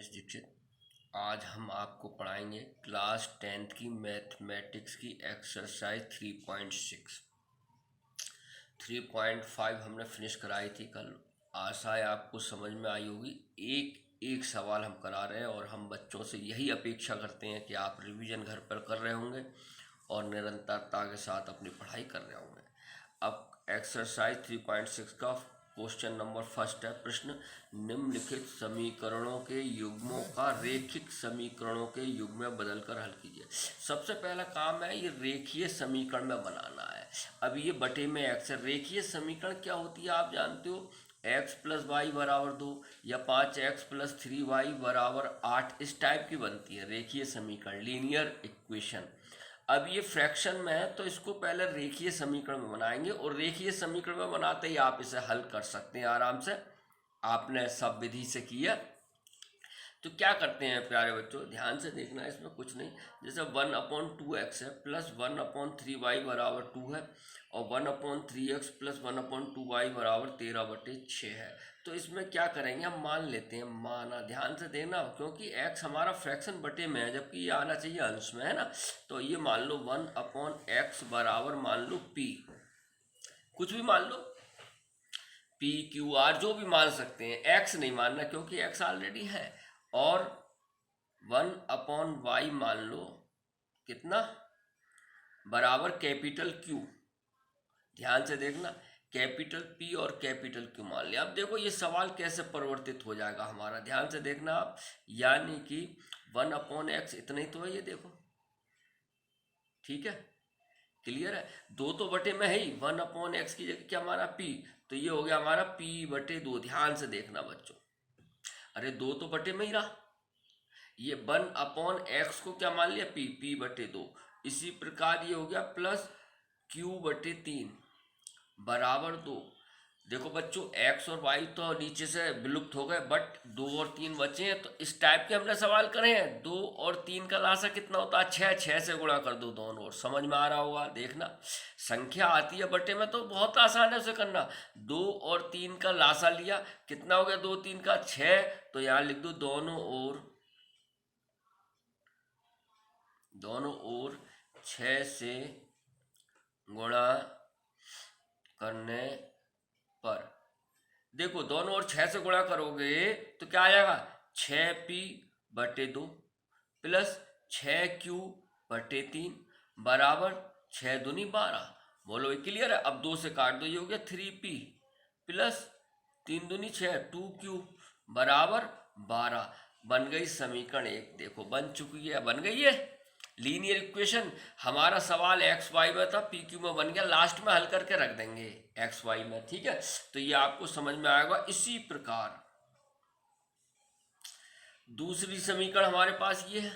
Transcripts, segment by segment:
रमेश दीक्षित। आज हम आपको पढ़ाएंगे क्लास 10th की मैथमेटिक्स की एक्सरसाइज 3.6। 3.5 हमने फिनिश कराई थी कल। आशा है आपको समझ में आई होगी। एक एक सवाल हम करा रहे हैं और हम बच्चों से यही अपेक्षा करते हैं कि आप रिवीजन घर पर कर रहे होंगे और निरंतरता के साथ अपनी पढ़ाई कर रहे होंगे। अब एक्सरसाइज 3.6 का क्वेश्चन नंबर फर्स्ट है। प्रश्न, निम्नलिखित समीकरणों के युग्मों का रेखिक समीकरणों के युग्म में बदलकर हल कीजिए। सबसे पहला काम है ये रेखीय समीकरण में बनाना है। अब ये बटे में एक्स है। रेखीय समीकरण क्या होती है आप जानते हो, x प्लस वाई बराबर 2 या 5x प्लस 3y बराबर 8, इस टाइप की बनती है रेखीय समीकरण, लीनियर इक्वेशन। अब ये फ्रैक्शन में है तो इसको पहले रेखीय समीकरण में बनाएंगे और रेखीय समीकरण में बनाते ही आप इसे हल कर सकते हैं आराम से। आपने सब विधि से किया तो क्या करते हैं प्यारे बच्चों, ध्यान से देखना है, इसमें कुछ नहीं। जैसे 1/2x है प्लस 1/3y बराबर 2 है और 1/3x प्लस 1/2y बराबर 13/6 है। तो इसमें क्या करेंगे, हम मान लेते हैं, माना, ध्यान से देखना क्योंकि x हमारा फ्रैक्शन बटे में है जबकि ये आना चाहिए अंश में, है ना। तो ये मान लो 1/x बराबर मान लो p, कुछ भी मान लो, p q r जो भी मान सकते हैं, x नहीं मानना क्योंकि x ऑलरेडी है। और 1/y मान लो कितना, बराबर कैपिटल Q। ध्यान से देखना, कैपिटल P और कैपिटल Q मान लिया। अब देखो ये सवाल कैसे परिवर्तित हो जाएगा हमारा, ध्यान से देखना आप। यानी कि 1/x इतना ही तो है, ये देखो, ठीक है, क्लियर है। 2 तो बटे में है ही, 1/x की जगह क्या हमारा P, तो ये हो गया हमारा P/2। ध्यान से देखना बच्चों, अरे 2 तो बटे में ही रहा, ये 1/x को क्या मान लिया, P/2। इसी प्रकार ये हो गया प्लस Q/3 बराबर 2। देखो बच्चों x और y तो नीचे से विलुप्त हो गए बट 2 और 3 बचे हैं। तो इस टाइप के हमने सवाल करे हैं। 2 और 3 का लासा कितना होता है, 6। 6 से गुणा कर दो दोनों ओर, समझ में आ रहा होगा। देखना संख्या आती है बटे में तो बहुत आसान है उसे करना। 2 और 3 का लासा लिया, कितना हो गया, 2 3 का 6। तो यहाँ लिख दो दोनों ओर 6 से गुणा करने पर। देखो दोनों ओर 6 से गुणा करोगे तो क्या आ जाएगा, 6p/2 प्लस 6q/3 बराबर 6 दूनी 12। बोलो ये क्लियर है। अब 2 से काट दो, ये हो गया 3p प्लस 3 दूनी 6, 2q बराबर 12। बन गई समीकरण 1। देखो बन चुकी है, बन गई है लीनियर इक्वेशन। हमारा सवाल एक्स वाई में था, पी क्यू में बन गया। लास्ट में हल करके रख देंगे एक्स वाई में, ठीक है। तो ये आपको समझ में आएगा। इसी प्रकार दूसरी समीकरण हमारे पास ये है।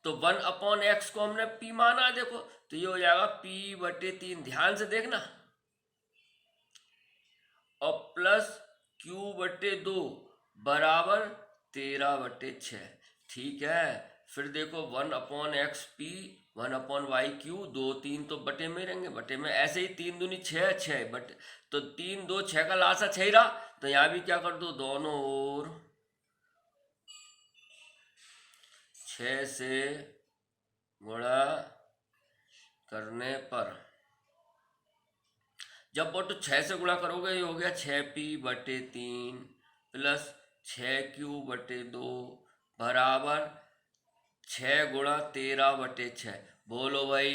तो 1/x को हमने p माना, देखो तो ये हो जाएगा p/3। ध्यान से देखना, और प्लस q/2 बराबर 13/6, ठीक है। फिर देखो 1/x p 1/y q, 2 3 तो बटे में रहेंगे, बटे में ऐसे ही 3 दूनी 6, 6 बटे, तो 3 2 6 का लासा 6 रहा। तो यहाँ भी क्या कर दो, दोनों ओर 6 से गुणा करने पर, जब बोलो 6 से गुणा करोगे ये हो गया 6p/3 प्लस 6q/2 बराबर 6 गुणा 13/6। बोलो भाई,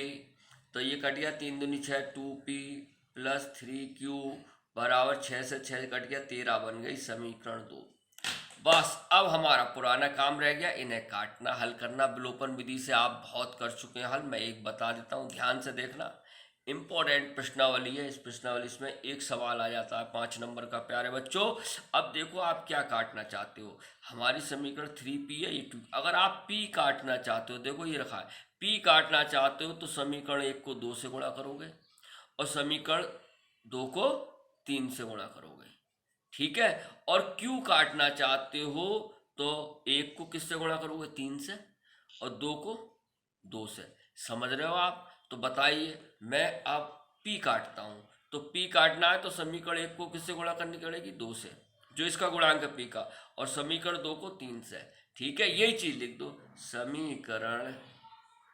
तो ये कट गया 3 दूनी 6, 2p प्लस 3q बराबर 6 से 6 कट गया 13, बन गई समीकरण 2। बस अब हमारा पुराना काम रह गया, इन्हें काटना, हल करना। विलोपन विधि से आप बहुत कर चुके हैं हल, मैं एक बता देता हूँ, ध्यान से देखना। इंपॉर्टेंट प्रश्नावली है, इस प्रश्नावली में एक सवाल आ जाता है 5 नंबर का प्यारे बच्चों। अब देखो आप क्या काटना चाहते हो। हमारी समीकरण 3p है, ये 2। अगर आप p काटना चाहते हो, देखो ये रखा है, p काटना चाहते हो तो समीकरण 1 को 2 से गुणा करोगे और समीकरण 2 को 3 से गुणा करोगे, ठीक है। और q काटना चाहते हो तो 1 को किससे गुणा करोगे, 3 से, और 2 को 2 से। समझ रहे हो आप। तो बताइए, मैं अब p काटता हूं, तो p काटना है तो समीकरण 1 को किससे गुणा करनी पड़ेगी, 2 से, जो इसका गुणांक है पी का, और समीकरण 2 को 3 से। ठीक है, यही चीज लिख दो, समीकरण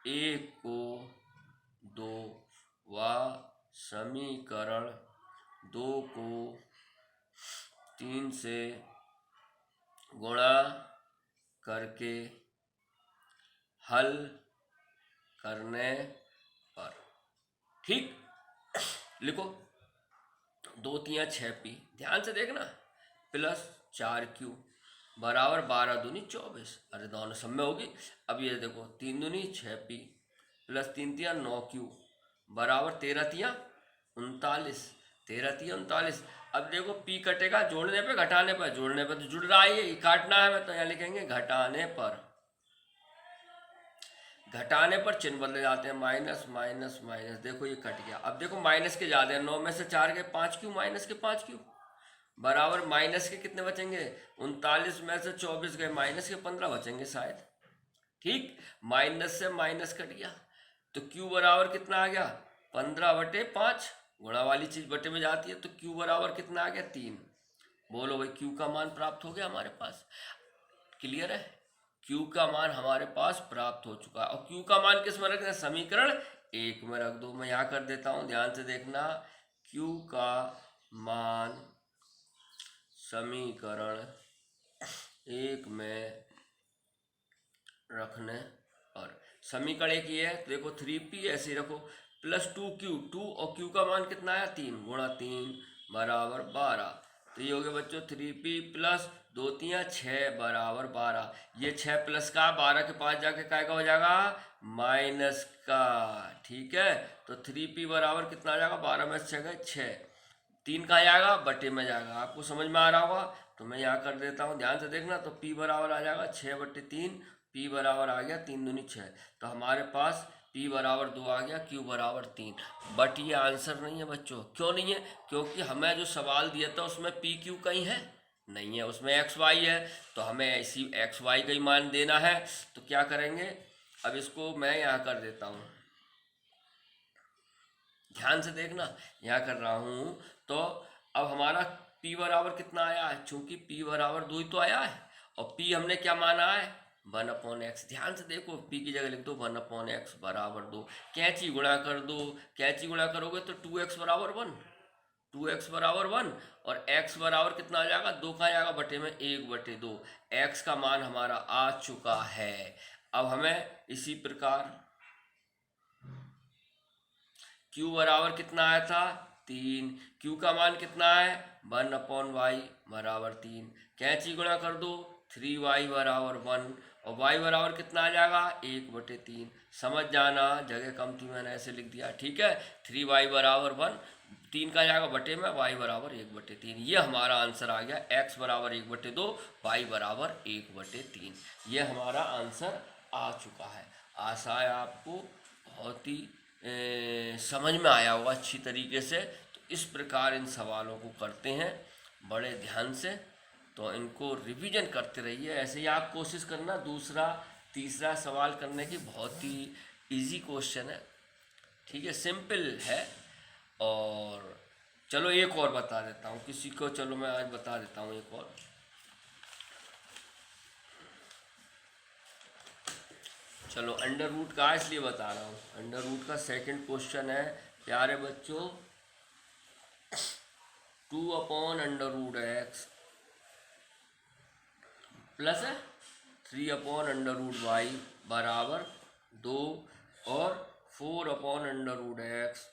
1 को 2 व समीकरण 2 को 3 से गुणा करके हल करने पर। ठीक, लिखो 2 3 6 पी, ध्यान से देखना, प्लस 4 क्यू बराबर 12 दूनी 24। अरे दोनों सब में होगी। अब ये देखो 3 दूनी 6 पी प्लस 3 तिया 9 क्यू बराबर 13 तिया 39, 13 तिया 39। अब देखो पी कटेगा जोड़ने पे घटाने पर, जोड़ने पर तो जुड़ रहा है, ये काटना है, तो यहाँ लिखेंगे घटाने पर। घटाने पर चिन्ह बदले जाते हैं, माइनस माइनस माइनस, देखो ये कट गया। अब देखो माइनस के ज्यादा है, 9 में से 4 गए 5 क्यू, माइनस के 5 क्यू बराबर माइनस के कितने बचेंगे, 39 में से 24 गए, माइनस के 15 बचेंगे शायद। ठीक, माइनस से माइनस कट गया, तो क्यू बराबर कितना आ गया, 15/5, गुणा वाली चीज बटे में जाती है, तो क्यू बराबर कितना आ गया, 3। बोलो भाई क्यू का मान प्राप्त हो गया हमारे पास। क्लियर है, क्यू का मान हमारे पास प्राप्त हो चुका है। और क्यू का मान किस में रखना है, समीकरण 1 में रख दो। मैं यहाँ कर देता हूँ, ध्यान से देखना, क्यू का मान समीकरण 1 में रखने पर, समीकरण 1 ये है, तो देखो 3p ऐसे ही रखो, प्लस 2q, 2 और q का मान कितना आया, 3 गुणा 3 बराबर 12। तो ये हो गया बच्चों 3p प्लस 2 3 6 बराबर 12। ये 6 प्लस का 12 के पास जाके काय का हो जाएगा, माइनस का। ठीक है, तो 3p बराबर कितना आ जाएगा, 12 में से 6 गए 6, 3 कहाँ जाएगा, बटे में जाएगा। आपको समझ में आ रहा होगा, तो मैं यहाँ कर देता हूँ, ध्यान से देखना, तो p बराबर आ जाएगा 6/3, p बराबर आ गया 3 दूनी 6, तो हमारे पास p बराबर 2 आ गया, q बराबर 3। बट ये आंसर नहीं है बच्चों, क्यों नहीं है, क्योंकि हमें जो सवाल दिया था उसमें p q कहीं है नहीं है, उसमें x y है, तो हमें इसी x y का ही मान देना है। तो क्या करेंगे, अब इसको मैं यहाँ कर देता हूँ, ध्यान से देखना, यहाँ कर रहा हूँ। तो अब हमारा p बराबर कितना आया है, चूंकि p बराबर 2 ही तो आया है, और p हमने क्या माना है, 1/x। ध्यान से देखो, p की जगह लिख दो 1/x बराबर 2, कैंची गुणा कर दो, कैंची गुणा करोगे तो 2x बराबर 1, 2x बराबर 1, और x बराबर कितना आ जाएगा, 2 का जाएगा बटे में 1/2। x का मान हमारा आ चुका है। अब हमें इसी प्रकार q बराबर कितना आया था, 3, q का मान कितना है, 1/y बराबर 3, कैंची गुणा कर दो 3y बराबर 1, और y बराबर कितना आ जाएगा, 1/3। समझ जाना, जगह कम थी मैंने ऐसे लिख दिया। ठीक है, 3y बराबर 1, 3 का जाएगा बटे में, y बराबर 1/3। ये हमारा आंसर आ गया, x बराबर 1/2, y बराबर 1/3। ये हमारा आंसर आ चुका है। आशा है आपको बहुत ही समझ में आया होगा अच्छी तरीके से। तो इस प्रकार इन सवालों को करते हैं बड़े ध्यान से, तो इनको रिवीजन करते रहिए। ऐसे ही आप कोशिश करना, दूसरा तीसरा सवाल करने की, बहुत ही इजी क्वेश्चन है। ठीक है, सिंपल है। और चलो एक और बता देता हूँ किसी को, चलो मैं आज बता देता हूँ एक और। चलो अंडर रूट का इसलिए बता रहा हूँ, अंडर रूट का सेकंड क्वेश्चन है प्यारे बच्चों, 2/√x प्लस 3/√y बराबर 2, और 4/√x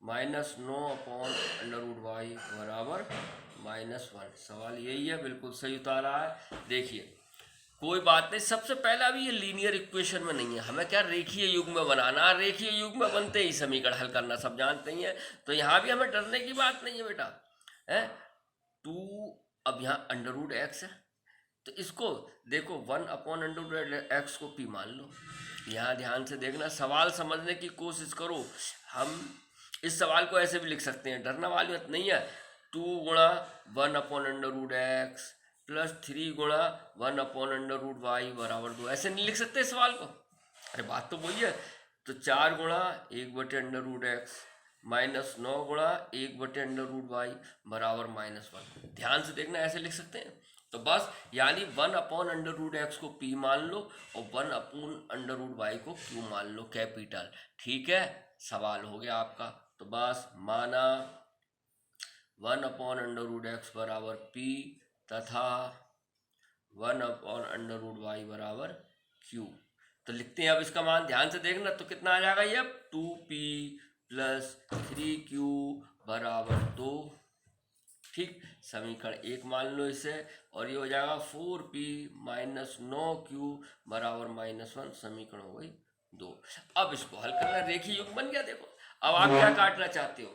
माइनस 9/√y बराबर -1। सवाल यही है, बिल्कुल सही उतारा है। देखिए कोई बात नहीं, सबसे पहला भी ये लीनियर इक्वेशन में नहीं है, हमें क्या रेखीय युग्म में बनाना, रेखीय युग्म में बनते ही समीकरण हल करना सब जानते ही हैं, तो यहाँ भी हमें डरने की बात नहीं है बेटा। है 2, अब यहाँ √x है, तो इसको देखो 1/√x को p मान लो। यहाँ ध्यान से देखना, सवाल समझने की कोशिश करो। हम इस सवाल को ऐसे भी लिख सकते हैं, डरना वाली बात नहीं है। 2 गुणा 1/√x प्लस 3 गुणा 1/√y बराबर 2, ऐसे नहीं लिख सकते सवाल को। अरे बात तो वही है। तो 4 गुणा 1/√x -9 गुणा 1/√y बराबर -1। ध्यान से देखना, ऐसे लिख सकते हैं। तो बस यानी 1/√x को p मान लो और 1/√y को q मान लो कैपिटल। ठीक है, सवाल हो गया आपका। तो बस माना 1/√x बराबर p तथा 1/√y बराबर q। तो लिखते हैं अब इसका मान, ध्यान से देखना। तो कितना आ जाएगा ये अब 2p + 3q बराबर 2। ठीक, समीकरण 1 मान लो इसे, और ये हो जाएगा 4p - 9q बराबर -1। समीकरण हो गई 2। अब इसको हल करना, रेखीय युग्म बन गया। देखो अब आप क्या काटना चाहते हो।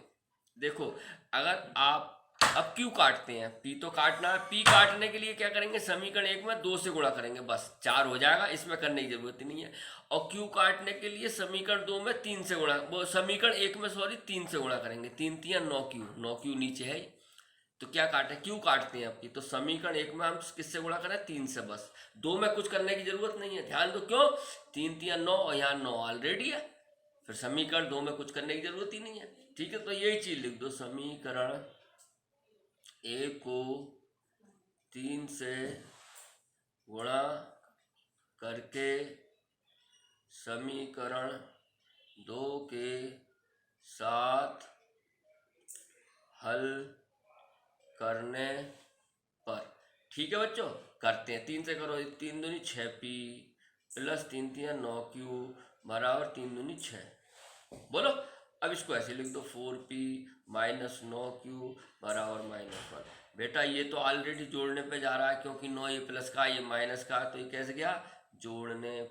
देखो अगर आप अब q काटते हैं, p तो काटना है। p काटने के लिए क्या करेंगे, समीकरण 1 में 2 से गुणा करेंगे, बस 4 हो जाएगा, इसमें करने की जरूरत ही नहीं है। और q काटने के लिए समीकरण 2 में 3 से गुणा, वो समीकरण 1 में 3 से गुणा करेंगे। 3 × 3 = 9q, 9q नीचे है। तो क्या काटे, क्यों काटते हैं आपकी। तो समीकरण 1 में हम किससे गुणा करें, 3 से। बस 2 में कुछ करने की जरूरत नहीं है, ध्यान दो। क्यों, 3 × 3 = 9 और यहाँ 9 ऑलरेडी है, फिर समीकरण 2 में कुछ करने की जरूरत ही नहीं है। ठीक है, तो यही चीज लिख दो। समीकरण 1 को 3 से गुणा करके समीकरण 2 के साथ हल करने पर। ठीक है बच्चों, करते हैं। 3 से करो, 3 दूनी 6p + 3 × 3 = 9q बराबर 3 दूनी 6। बोलो अब इसको ऐसे लिख दो, 4p - 9q बराबर -1। बेटा ये तो ऑलरेडी जोड़ने पे जा रहा है, क्योंकि 9 ये प्लस का, ये माइनस का, तो ये कैसे गया, जोड़ने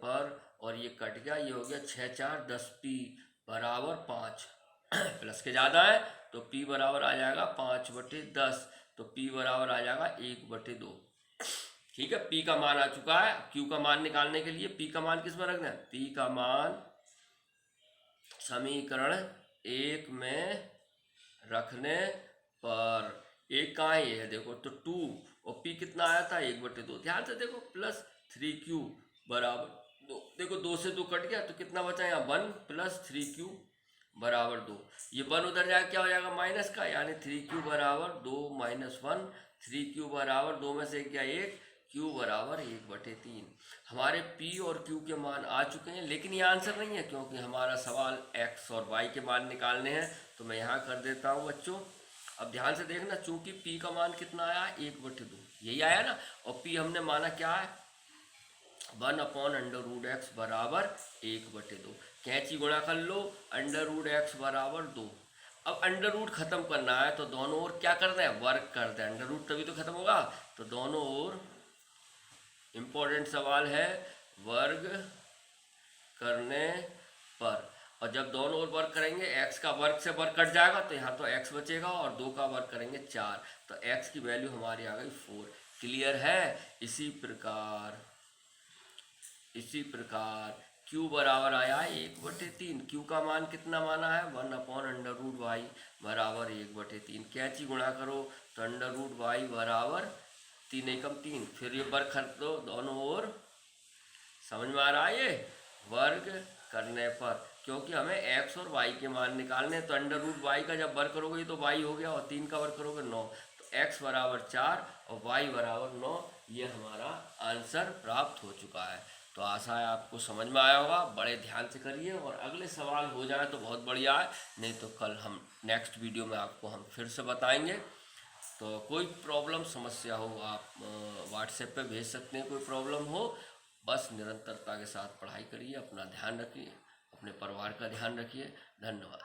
पर, और ये कट गया, ये हो गया 6 × 4 = 10p बराबर 5। प्लस के ज़्यादा है तो p बराबर आ जाएगा 5/10, तो p बराबर आ जाएगा 1/2। ठीक है, p का मान आ चुका है। q का मान निकालने के लिए p का मान किस में रखना है, p का मान समीकरण 1 में रखने पर। 1 कहाँ है, ये है देखो, तो 2, और p कितना आया था, 1/2। ध्यान से देखो, + 3q बराबर 2। देखो 2 से 2 कट गया, तो कितना बचा यहाँ, 1 + 3q बराबर 2। ये 1 उधर जाएगा, क्या हो जाएगा, माइनस का, यानी 3q बराबर 2 - 1। 3q बराबर 2 में से क्या, 1, q बराबर 1/3। हमारे p और q के मान आ चुके हैं, लेकिन ये आंसर नहीं है, क्योंकि हमारा सवाल x और y के मान निकालने हैं। तो मैं यहाँ कर देता हूँ बच्चों। अब ध्यान से देखना, चूंकि p का मान कितना आया, 1/2, यही आया ना। और p हमने माना क्या है, 1/√x बराबर 1/2। कैंची गुणा कर लो, √x बराबर 2। अब अंडर खत्म करना है, तो दोनों ओर क्या करना है, वर्क कर दे। अंडर तभी तो खत्म होगा। तो दोनों ओर, इंपॉर्टेंट सवाल है, वर्ग करने पर। और जब दोनों ओर वर्ग करेंगे, x का वर्ग से वर्ग कट जाएगा, तो यहाँ तो x बचेगा, और 2 का वर्ग करेंगे 4, तो x की वैल्यू हमारी आ गई 4। क्लियर है। इसी प्रकार q बराबर आया है 1/3। q का मान कितना माना है, 1/√y बराबर 1/3। कैंची गुणा करो, तो √y बराबर 3 × 3। फिर ये वर्ग कर दो दोनों ओर। समझ में आ रहा है, ये वर्ग करने पर, क्योंकि हमें x और y के मान निकालने हैं। तो √y का जब वर्ग करोगे तो y हो गया, और 3 का वर्ग करोगे 9, तो x बराबर 4 और y बराबर 9। ये हमारा आंसर प्राप्त हो चुका है। तो आशा है आपको समझ में आया होगा। बड़े ध्यान से करिए, और अगले सवाल हो जाए तो बहुत बढ़िया है, नहीं तो कल हम नेक्स्ट वीडियो में आपको हम फिर से बताएंगे। तो कोई प्रॉब्लम समस्या हो, आप व्हाट्सएप पे भेज सकते हैं। कोई प्रॉब्लम हो, बस निरंतरता के साथ पढ़ाई करिए, अपना ध्यान रखिए, अपने परिवार का ध्यान रखिए। धन्यवाद।